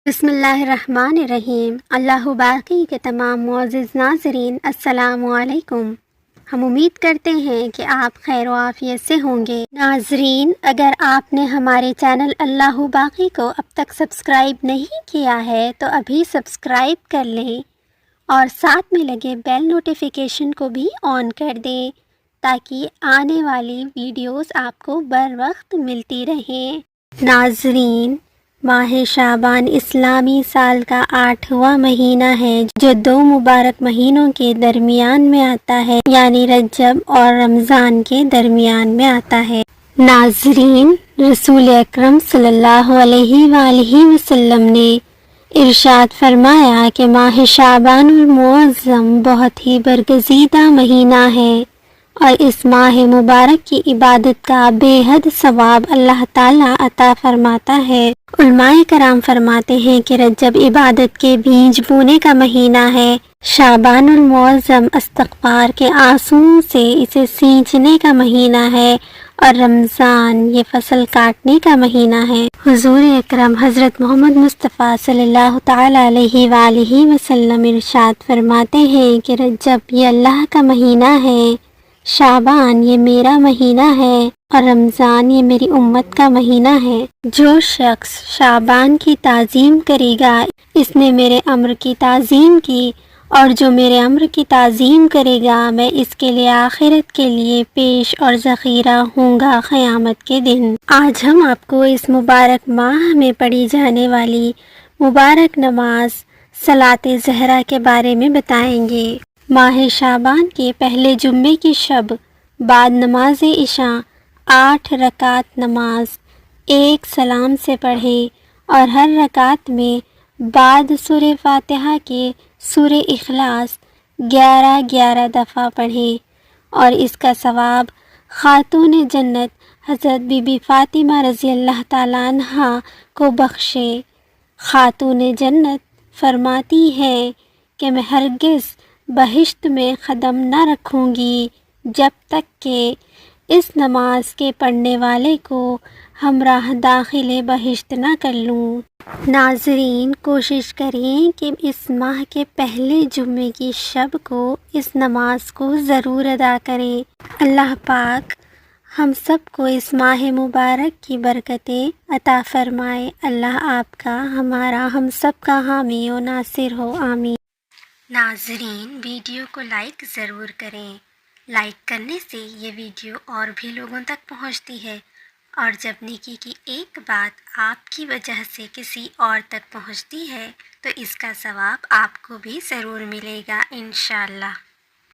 بسم اللہ الرحمن الرحیم۔ اللہ باقی کے تمام معزز ناظرین السلام علیکم۔ ہم امید کرتے ہیں کہ آپ خیر و عافیت سے ہوں گے۔ ناظرین، اگر آپ نے ہمارے چینل اللہ باقی کو اب تک سبسکرائب نہیں کیا ہے تو ابھی سبسکرائب کر لیں اور ساتھ میں لگے بیل نوٹیفیکیشن کو بھی آن کر دیں تاکہ آنے والی ویڈیوز آپ کو بر وقت ملتی رہیں۔ ناظرین، ماہ شعبان اسلامی سال کا 8واں مہینہ ہے جو 2 مبارک مہینوں کے درمیان میں آتا ہے، یعنی رجب اور رمضان کے درمیان میں آتا ہے۔ ناظرین، رسول اکرم صلی اللہ علیہ وآلہ وسلم نے ارشاد فرمایا کہ ماہ شعبان المعظم بہت ہی برگزیدہ مہینہ ہے اور اس ماہ مبارک کی عبادت کا بے حد ثواب اللہ تعالیٰ عطا فرماتا ہے۔ علماء کرام فرماتے ہیں کہ رجب عبادت کے بیج بونے کا مہینہ ہے، شعبان المعظم استغفار کے آنسوؤں سے اسے سینچنے کا مہینہ ہے اور رمضان یہ فصل کاٹنے کا مہینہ ہے۔ حضور اکرم حضرت محمد مصطفیٰ صلی اللہ تعالیٰ علیہ وآلہ وسلم ارشاد فرماتے ہیں کہ رجب یہ اللہ کا مہینہ ہے، شعبان یہ میرا مہینہ ہے اور رمضان یہ میری امت کا مہینہ ہے۔ جو شخص شعبان کی تعظیم کرے گا اس نے میرے امر کی تعظیم کی، اور جو میرے امر کی تعظیم کرے گا میں اس کے لیے آخرت کے لیے پیش اور ذخیرہ ہوں گا قیامت کے دن۔ آج ہم آپ کو اس مبارک ماہ میں پڑھی جانے والی مبارک نماز صلاۃ ظہرہ کے بارے میں بتائیں گے۔ ماہ شعبان کے پہلے جمعے کی شب بعد نماز عشاء 8 رکعت نماز ایک سلام سے پڑھیں اور ہر رکعت میں بعد سورہ فاتحہ کے سورہ اخلاص 11 دفعہ پڑھیں اور اس کا ثواب خاتون جنت حضرت بی بی فاطمہ رضی اللہ تعالیٰ عنہا کو بخشے۔ خاتون جنت فرماتی ہے کہ میں ہرگز بہشت میں قدم نہ رکھوں گی جب تک کہ اس نماز کے پڑھنے والے کو ہمراہ داخل بہشت نہ کر لوں۔ ناظرین، کوشش کریں کہ اس ماہ کے پہلے جمعے کی شب کو اس نماز کو ضرور ادا کریں۔ اللہ پاک ہم سب کو اس ماہ مبارک کی برکتیں عطا فرمائے۔ اللہ آپ کا، ہمارا، ہم سب کا حامی و ناصر ہو، آمین۔ ناظرین، ویڈیو کو لائک ضرور کریں۔ لائک کرنے سے یہ ویڈیو اور بھی لوگوں تک پہنچتی ہے اور جب نیکی کی ایک بات آپ کی وجہ سے کسی اور تک پہنچتی ہے تو اس کا ثواب آپ کو بھی ضرور ملے گا انشاءاللہ۔